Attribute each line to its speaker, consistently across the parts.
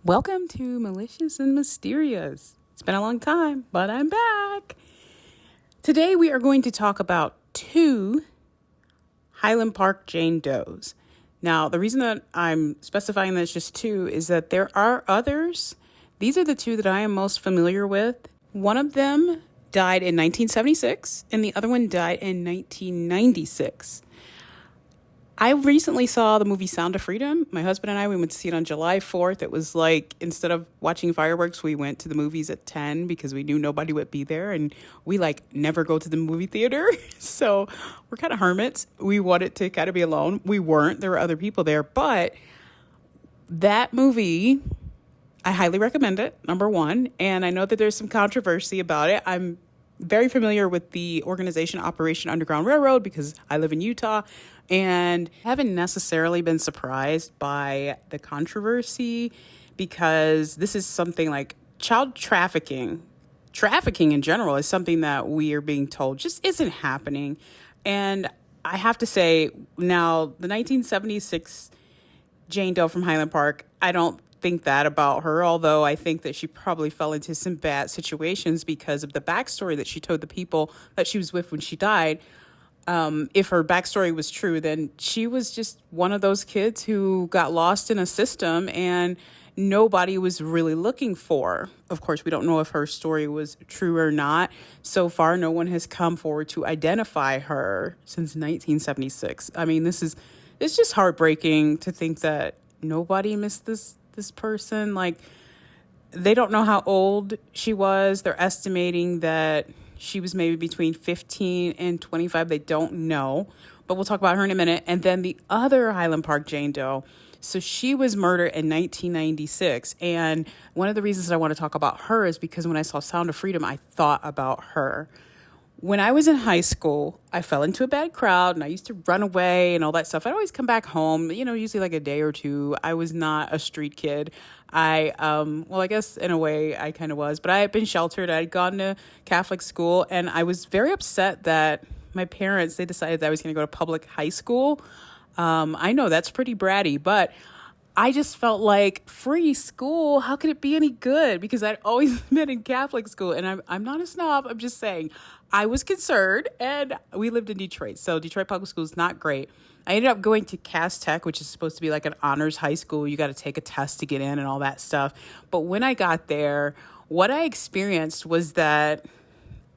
Speaker 1: Welcome to Malicious and Mysterious. It's been a long time, but I'm back. Today we are going to talk about two Highland Park Jane Does. Now, the reason that I'm specifying that it's just two is that there are others. These are the two that I am most familiar with. One of them died in 1976 and the other one died in 1996. I recently saw the movie Sound of Freedom. My husband and I, we went to see it on July 4th. It was like, instead of watching fireworks, we went to the movies at 10 because we knew nobody would be there. And we never go to the movie theater. So we're kind of hermits. We wanted to kind of be alone. We weren't. There were other people there. But that movie, I highly recommend it, number one. And I know that there's some controversy about it. I'm very familiar with the organization Operation Underground Railroad because I live in Utah and haven't necessarily been surprised by the controversy because this is something like child trafficking. Trafficking in general is something that we are being told just isn't happening. And I have to say now the 1976 Jane Doe from Highland Park, I don't think that about her, although I think that she probably fell into some bad situations because of the backstory that she told the people that she was with when she died. If her backstory was true, then she was just one of those kids who got lost in a system and nobody was really looking for. Of course, we don't know if her story was true or not. So far, no one has come forward to identify her since 1976. I mean, it's just heartbreaking to think that nobody missed this person. Like, they don't know how old she was. They're estimating that she was maybe between 15 and 25. They don't know, but we'll talk about her in a minute. And then the other Highland Park Jane Doe. So she was murdered in 1996. And one of the reasons that I want to talk about her is because when I saw Sound of Freedom, I thought about her. When I was in high school, I fell into a bad crowd and I used to run away and all that stuff. I'd always come back home, usually like a day or two. I was not a street kid. I guess in a way I kind of was, but I had been sheltered. I had gone to Catholic school and I was very upset that my parents, they decided that I was going to go to public high school. I know that's pretty bratty, but I just felt like free school, how could it be any good? Because I'd always been in Catholic school and I'm not a snob. I'm just saying I was concerned and we lived in Detroit. So Detroit public school is not great. I ended up going to Cass Tech, which is supposed to be like an honors high school. You got to take a test to get in and all that stuff. But when I got there, what I experienced was that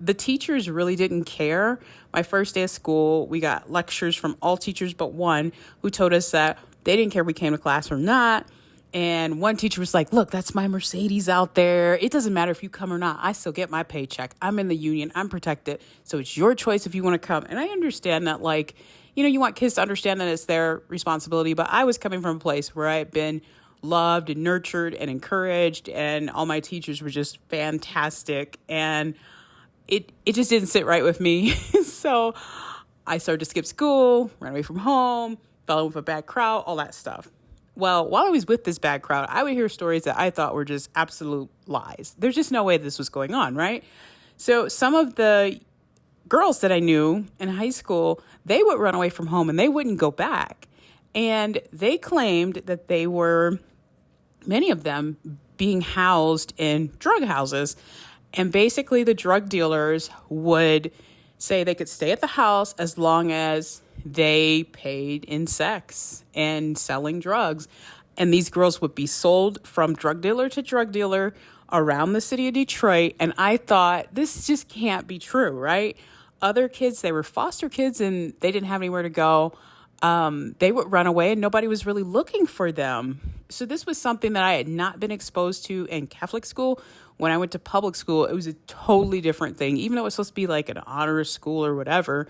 Speaker 1: the teachers really didn't care. My first day of school, we got lectures from all teachers but one who told us that they didn't care if we came to class or not. And one teacher was like, look, that's my Mercedes out there. It doesn't matter if you come or not. I still get my paycheck. I'm in the union. I'm protected. So it's your choice if you want to come. And I understand that, you want kids to understand that it's their responsibility. But I was coming from a place where I had been loved and nurtured and encouraged. And all my teachers were just fantastic. And it just didn't sit right with me. So I started to skip school, ran away from home, fell in with a bad crowd, all that stuff. Well, while I was with this bad crowd, I would hear stories that I thought were just absolute lies. There's just no way this was going on, right? So some of the girls that I knew in high school, they would run away from home and they wouldn't go back. And they claimed that they were, many of them, being housed in drug houses. And basically the drug dealers would say they could stay at the house as long as they paid in sex and selling drugs. And these girls would be sold from drug dealer to drug dealer around the city of Detroit. And I thought, this just can't be true, right? Other kids, they were foster kids and they didn't have anywhere to go. They would run away and nobody was really looking for them. So this was something that I had not been exposed to in Catholic school. When I went to public school, it was a totally different thing. Even though it was supposed to be like an honors school or whatever,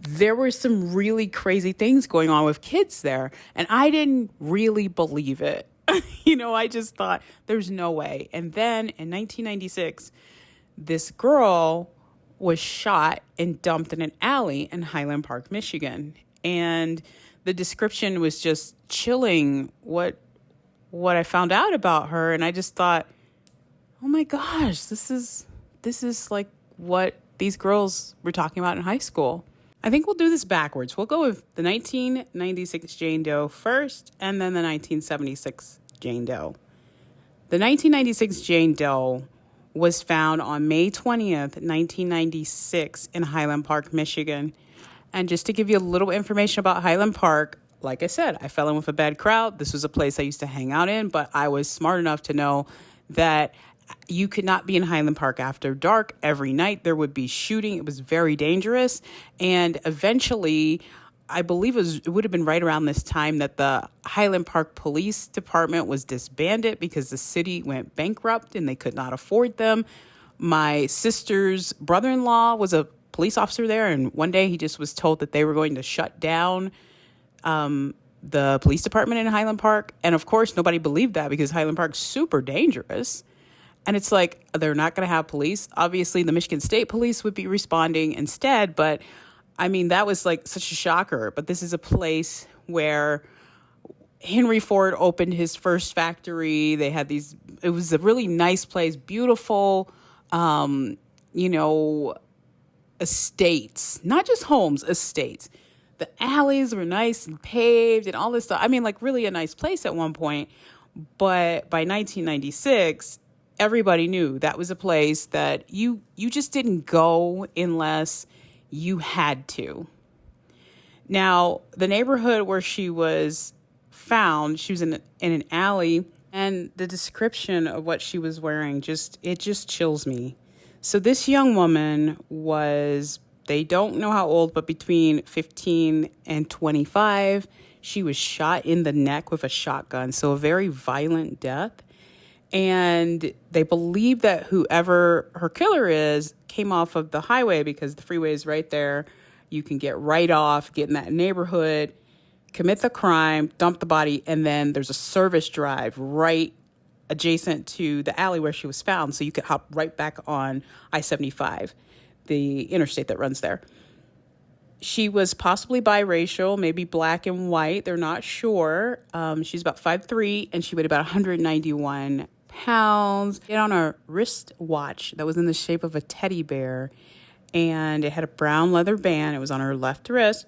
Speaker 1: there were some really crazy things going on with kids there. And I didn't really believe it. I just thought there's no way. And then in 1996, this girl was shot and dumped in an alley in Highland Park, Michigan. And the description was just chilling what I found out about her. And I just thought, oh my gosh, this is like what these girls were talking about in high school. I think we'll do this backwards. We'll go with the 1996 Jane Doe first and then the 1976 Jane Doe. The 1996 Jane Doe was found on May 20th, 1996 in Highland Park, Michigan. And just to give you a little information about Highland Park, like I said, I fell in with a bad crowd. This was a place I used to hang out in, but I was smart enough to know that you could not be in Highland Park after dark. Every night there would be shooting. It was very dangerous. And eventually, I believe it would have been right around this time that the Highland Park Police Department was disbanded because the city went bankrupt and they could not afford them. My sister's brother-in-law was a police officer there, and one day he just was told that they were going to shut down the police department in Highland Park. And of course, nobody believed that because Highland Park's super dangerous. And it's like, they're not going to have police. Obviously, the Michigan State Police would be responding instead. But I mean, that was like such a shocker. But this is a place where Henry Ford opened his first factory. They had it was a really nice place, beautiful, estates, not just homes, estates. The alleys were nice and paved and all this stuff. I mean, like really a nice place at one point. But by 1996, everybody knew that was a place that you just didn't go unless you had to. Now, the neighborhood where she was found, she was in an alley, and the description of what she was wearing just chills me. So this young woman was, they don't know how old, but between 15 and 25. She was shot in the neck with a shotgun, so a very violent death. And they believe that whoever her killer is came off of the highway because the freeway is right there. You can get right off, get in that neighborhood, commit the crime, dump the body, and then there's a service drive right adjacent to the alley where she was found. So you could hop right back on I-75, the interstate that runs there. She was possibly biracial, maybe black and white. They're not sure. She's about 5'3", and she weighed about 191 pounds. She had on a wristwatch that was in the shape of a teddy bear, and it had a brown leather band. It was on her left wrist.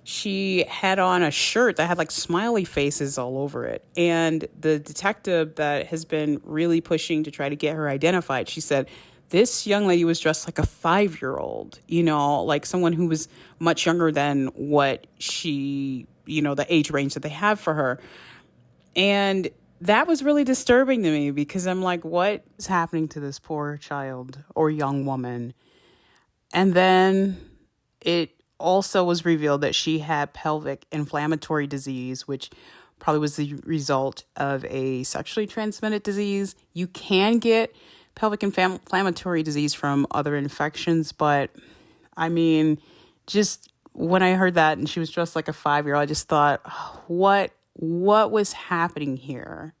Speaker 1: She had on a shirt that had like smiley faces all over it. And the detective that has been really pushing to try to get her identified, she said, this young lady was dressed like a 5-year-old, like someone who was much younger than what she, the age range that they have for her. And that was really disturbing to me because I'm like, what is happening to this poor child or young woman? And then it also was revealed that she had pelvic inflammatory disease, which probably was the result of a sexually transmitted disease. You can get pelvic inflammatory disease from other infections, but I mean, just when I heard that and she was dressed like a 5-year-old, I just thought, oh, what was happening here?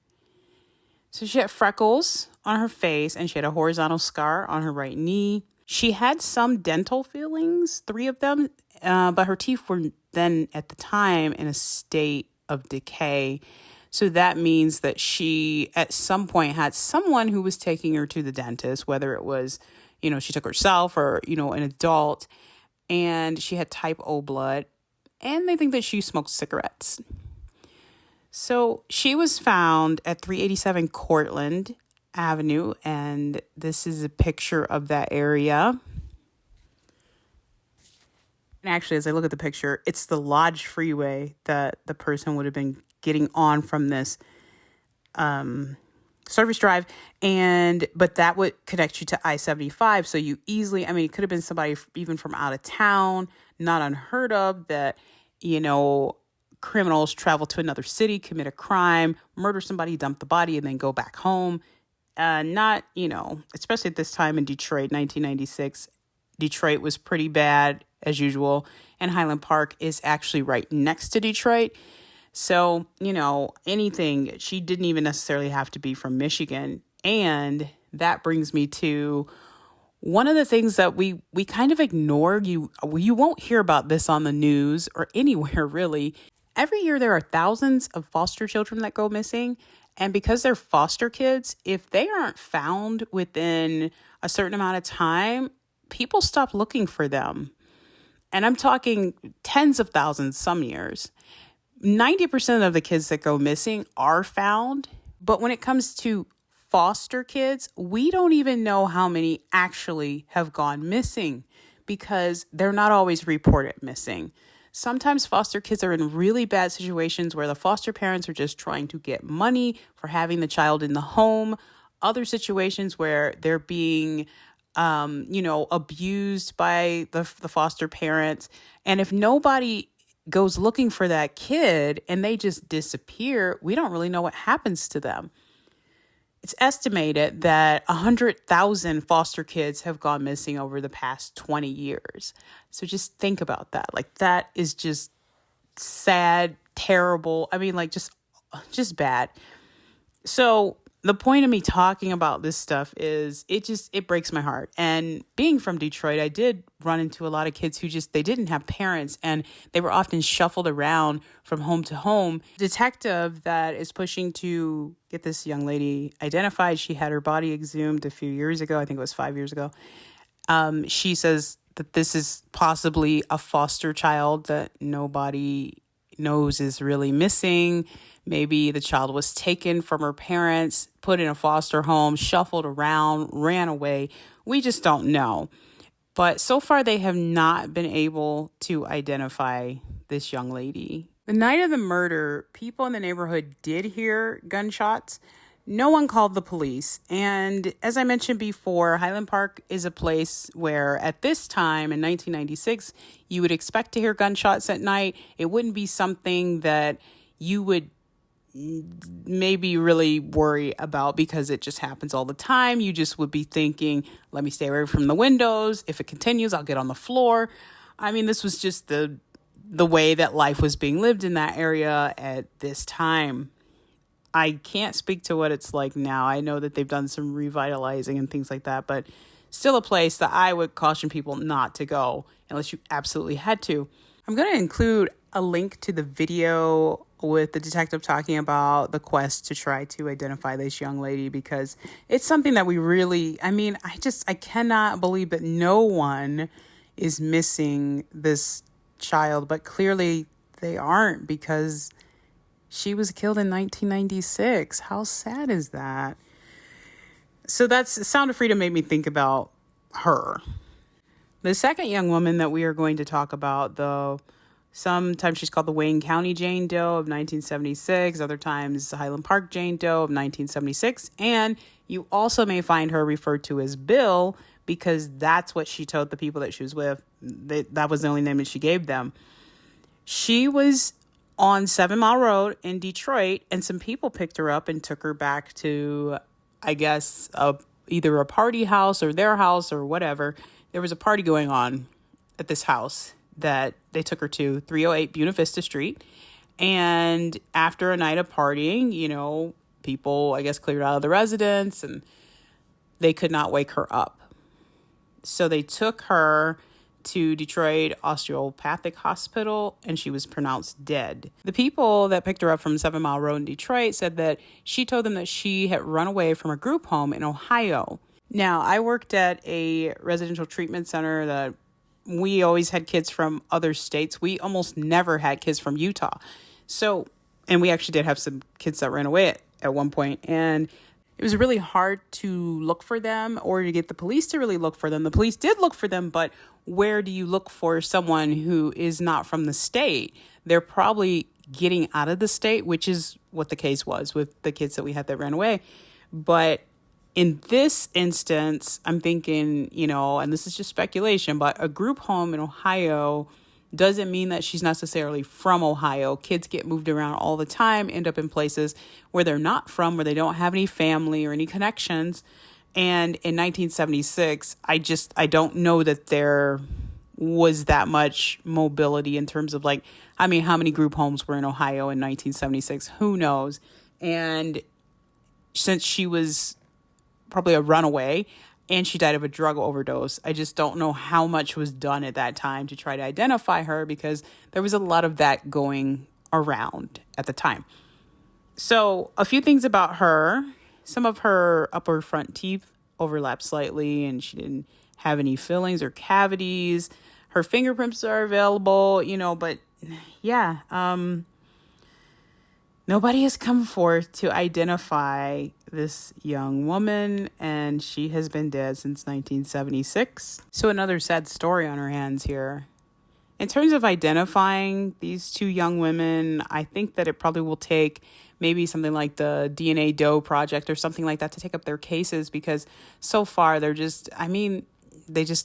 Speaker 1: So she had freckles on her face and she had a horizontal scar on her right knee. She had some dental fillings, 3 of them, but her teeth were then at the time in a state of decay. So that means that she at some point had someone who was taking her to the dentist, whether it was, she took herself or, an adult, and she had type O blood, and they think that she smoked cigarettes. So she was found at 387 Cortland Avenue, and this is a picture of that area. And actually, as I look at the picture, it's the Lodge Freeway that the person would have been getting on from this service drive, but that would connect you to I-75. So you easily, it could have been somebody even from out of town, not unheard of that, criminals travel to another city, commit a crime, murder somebody, dump the body, and then go back home. Not, especially at this time in Detroit, 1996, Detroit was pretty bad as usual. And Highland Park is actually right next to Detroit. So, anything, she didn't even necessarily have to be from Michigan. And that brings me to one of the things that we kind of ignore. You won't hear about this on the news or anywhere really. Every year there are thousands of foster children that go missing. And because they're foster kids, if they aren't found within a certain amount of time, people stop looking for them. And I'm talking tens of thousands some years. 90% of the kids that go missing are found. But when it comes to foster kids, we don't even know how many actually have gone missing because they're not always reported missing. Sometimes foster kids are in really bad situations where the foster parents are just trying to get money for having the child in the home. Other situations where they're being, abused by the foster parents. And if nobody goes looking for that kid and they just disappear, we don't really know what happens to them. It's estimated that 100,000 foster kids have gone missing over the past 20 years. So just think about that. Like, that is just sad, terrible. I mean, like, just bad. So the point of me talking about this stuff is it breaks my heart. And being from Detroit, I did run into a lot of kids who they didn't have parents, and they were often shuffled around from home to home. Detective that is pushing to get this young lady identified, she had her body exhumed a few years ago. I think it was 5 years ago. She says that this is possibly a foster child that nobody knows is really missing. Maybe the child was taken from her parents, put in a foster home, shuffled around, ran away. We just don't know. But so far, they have not been able to identify this young lady. The night of the murder, people in the neighborhood did hear gunshots. No one called the police. And as I mentioned before, Highland Park is a place where at this time in 1996, you would expect to hear gunshots at night. It wouldn't be something that you would maybe really worry about because it just happens all the time. You just would be thinking, let me stay away from the windows. If it continues, I'll get on the floor. I mean, this was just the way that life was being lived in that area at this time. I can't speak to what it's like now. I know that they've done some revitalizing and things like that, but still a place that I would caution people not to go unless you absolutely had to. I'm going to include a link to the video with the detective talking about the quest to try to identify this young lady, because it's something that we really, I cannot believe that no one is missing this child, but clearly they aren't, because she was killed in 1996. How sad is that? So that's Sound of Freedom made me think about her. The second young woman that we are going to talk about, though, sometimes she's called the Wayne County Jane Doe of 1976. Other times, Highland Park Jane Doe of 1976. And you also may find her referred to as Bill, because that's what she told the people that she was with. That was the only name that she gave them. She was on 7 Mile Road in Detroit, and some people picked her up and took her back to, I guess, either a party house or their house or whatever. There was a party going on at this house that they took her to, 308 Buena Vista Street. And after a night of partying, people, I guess, cleared out of the residence and they could not wake her up. So they took her to Detroit Osteopathic Hospital, and she was pronounced dead. The people that picked her up from 7 Mile Road in Detroit said that she told them that she had run away from a group home in Ohio. Now, I worked at a residential treatment center that we always had kids from other states. We almost never had kids from Utah. So, and we actually did have some kids that ran away at one point. And it was really hard to look for them or to get the police to really look for them. The police did look for them, but where do you look for someone who is not from the state? They're probably getting out of the state, which is what the case was with the kids that we had that ran away. But in this instance, I'm thinking, and this is just speculation, but a group home in Ohio doesn't mean that she's necessarily from Ohio. Kids get moved around all the time, end up in places where they're not from, where they don't have any family or any connections. And in 1976, I don't know that there was that much mobility in terms of how many group homes were in Ohio in 1976? Who knows? And since she was probably a runaway and she died of a drug overdose, I just don't know how much was done at that time to try to identify her, because there was a lot of that going around at the time. So a few things about her. Some of her upper front teeth overlapped slightly, and she didn't have any fillings or cavities. Her fingerprints are available, but yeah, nobody has come forth to identify this young woman, and she has been dead since 1976. So another sad story on her hands here. In terms of identifying these two young women, I think that it probably will take maybe something like the DNA Doe project or something like that to take up their cases, because so far they just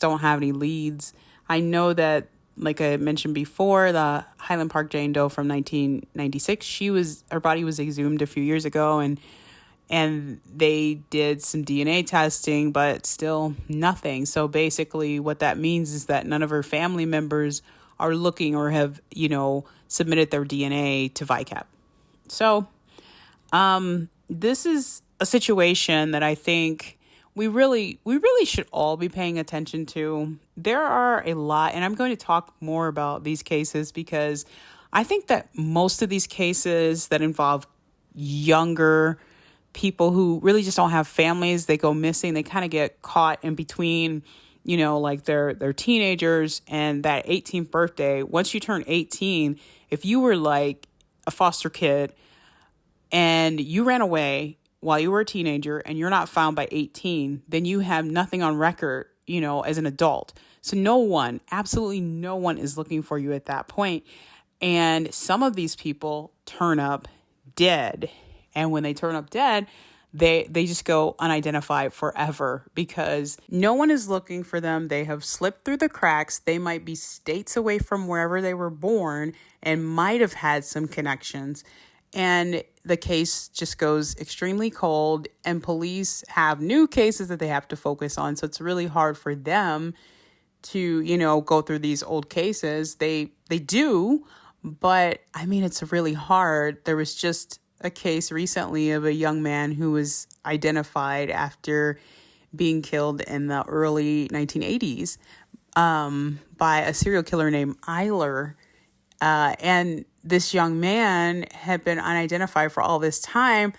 Speaker 1: don't have any leads. I know that, like I mentioned before, the Highland Park Jane Doe from 1996, her body was exhumed a few years ago, and they did some DNA testing, but still nothing. So basically what that means is that none of her family members are looking or have, submitted their DNA to VICAP. So this is a situation that I think we really should all be paying attention to. There are a lot, and I'm going to talk more about these cases because I think that most of these cases that involve younger people who really just don't have families, they go missing, they kind of get caught in between, like they're teenagers and that 18th birthday. Once you turn 18, if you were like a foster kid and you ran away while you were a teenager and you're not found by 18, then you have nothing on record, as an adult. So absolutely no one is looking for you at that point. And some of these people turn up dead. And when they turn up dead, they just go unidentified forever because no one is looking for them. They have slipped through the cracks. They might be states away from wherever they were born and might have had some connections. And the case just goes extremely cold, and police have new cases that they have to focus on. So it's really hard for them to, go through these old cases. They do, but it's really hard. There was just a case recently of a young man who was identified after being killed in the early 1980s by a serial killer named Eiler. And this young man had been unidentified for all this time.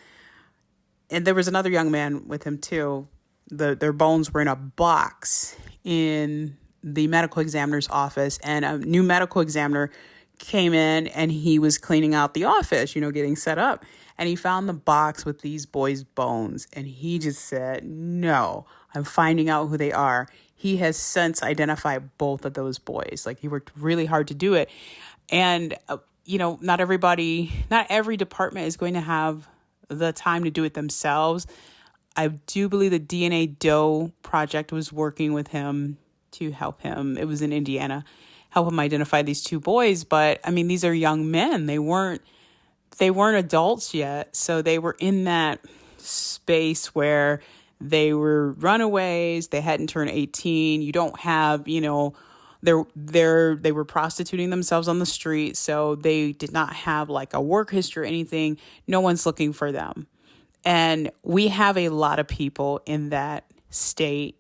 Speaker 1: And there was another young man with him too. Their bones were in a box in the medical examiner's office, and a new medical examiner came in and he was cleaning out the office, getting set up. And he found the box with these boys' bones. And he just said, no, I'm finding out who they are. He has since identified both of those boys. Like, he worked really hard to do it. And, not every department is going to have the time to do it themselves. I do believe the DNA Doe project was working with him to help him. It was in Indiana, help him identify these two boys. But these are young men. They weren't adults yet. So they were in that space where they were runaways. They hadn't turned 18. You don't have, they were prostituting themselves on the street. So they did not have like a work history or anything. No one's looking for them. And we have a lot of people in that state.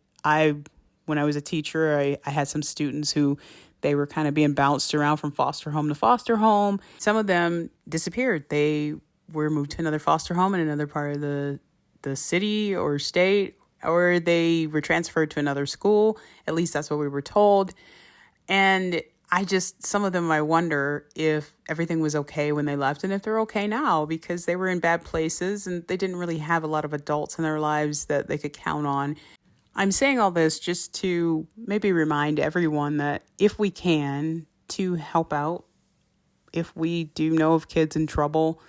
Speaker 1: When I was a teacher, I had some students who they were kind of being bounced around from foster home to foster home. Some of them disappeared. They were moved to another foster home in another part of the city or state, or they were transferred to another school. At least that's what we were told. And some of them, I wonder if everything was okay when they left and if they're okay now, because they were in bad places and they didn't really have a lot of adults in their lives that they could count on. I'm saying all this just to maybe remind everyone that if we can, to help out, if we do know of kids in trouble,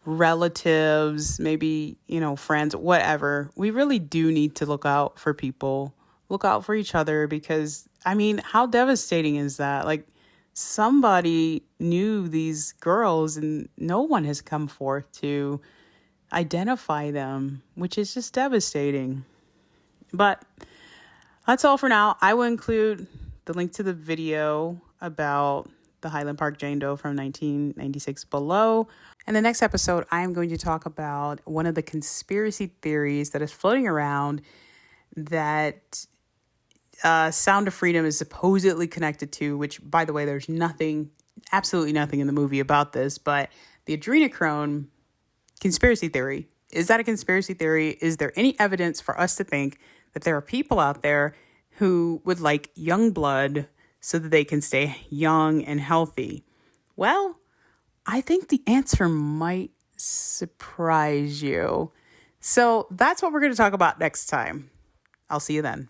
Speaker 1: relatives, maybe, friends, whatever, we really do need to look out for people, look out for each other, because, how devastating is that? Like, somebody knew these girls and no one has come forth to identify them, which is just devastating. But that's all for now. I will include the link to the video about the Highland Park Jane Doe from 1996 below. In the next episode, I am going to talk about one of the conspiracy theories that is floating around that Sound of Freedom is supposedly connected to, which, by the way, there's absolutely nothing in the movie about this, but the adrenochrome conspiracy theory. Is that a conspiracy theory? Is there any evidence for us to think that there are people out there who would like young blood so that they can stay young and healthy? Well, I think the answer might surprise you. So that's what we're going to talk about next time. I'll see you then.